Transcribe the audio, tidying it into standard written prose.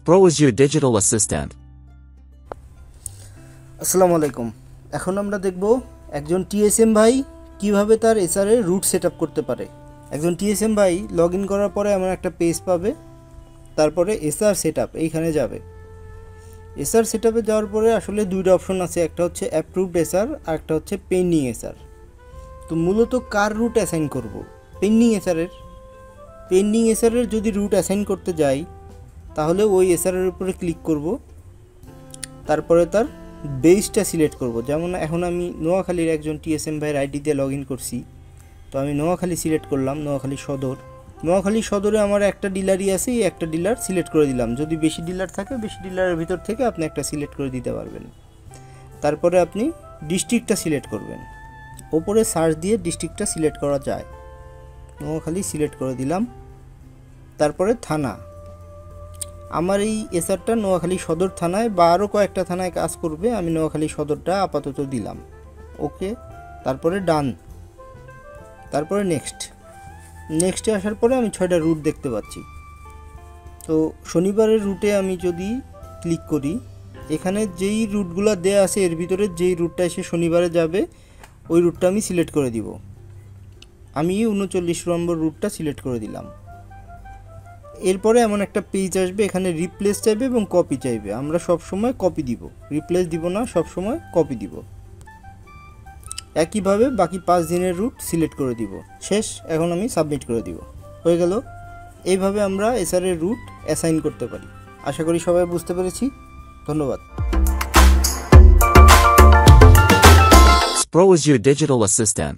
Pro is your digital assistant. আসসালামু আলাইকুম। এখন আমরা দেখব একজন TSM ভাই কিভাবে তার এসআর এর রুট সেটআপ করতে পারে। একজন TSM ভাই লগইন করার পরে এমন একটা পেজ পাবে, তারপরে এসআর সেটআপ এইখানে যাবে। এসআর সেটআপে যাওয়ার পরে আসলে দুইটা অপশন আছে, একটা হচ্ছে অ্যাপ্রুভড এসআর আর একটা হচ্ছে পেন্ডিং এসআর। তো মূলত কার রুট অ্যাসাইন করব? পেন্ডিং এসআর এর যদি রুট অ্যাসাইন করতে যাই তাহলে ওই এসআর এর উপরে ক্লিক করব, তারপরে তার বেসটা সিলেক্ট করব। যেমন এখন আমি নোয়াখালীর একজন TSM ভাইয়ের আইডি দিয়ে লগ ইন করছি, তো আমি নোয়াখালী সিলেক্ট করলাম, নোয়াখালী সদরে আমার একটা ডিলারই আছে, এই একটা ডিলার সিলেক্ট করে দিলাম। যদি বেশি ডিলার থাকে বেশি ডিলারের ভিতর থেকে আপনি একটা সিলেক্ট করে দিতে পারবেন। তারপরে আপনি ডিস্ট্রিক্টটা সিলেক্ট করবেন, ওপরে সার্চ দিয়ে ডিস্ট্রিক্টটা সিলেক্ট করা যায়। নোয়াখালী সিলেক্ট করে দিলাম। তারপরে থানা, আমার এই এসআরটা নোয়াখালী সদর থানায় বা আরও কয়েকটা থানায় কাজ করবে, আমি নোয়াখালী সদরটা আপাতত দিলাম, ওকে। তারপরে ডান, তারপরে নেক্সটে আসার পরে আমি 6টা রুট দেখতে পাচ্ছি। তো শনিবারের রুটে আমি যদি ক্লিক করি, এখানে যেই রুটগুলো দেয়া আছে এর ভিতরে যেই রুটটা এসে শনিবারে যাবে ওই রুটটা আমি সিলেক্ট করে দিব। আমি 39 নম্বর রুটটা সিলেক্ট করে দিলাম। এরপরে এমন একটা পেজ আসবে, এখানে রিপ্লেস চাইবে এবং কপি চাইবে। আমরা সব সময় কপি দিব, রিপ্লেস দিব না, সব সময় কপি দিব। একইভাবে বাকি 5 দিনের রুট সিলেক্ট করে দিব। শেষ, এখন আমি সাবমিট করে দিব, হয়ে গেল। এইভাবে আমরা এসআর এর রুট অ্যাসাইন করতে পারি। আশা করি সবাই বুঝতে পেরেছি। ধন্যবাদ। Pro is your digital assistant.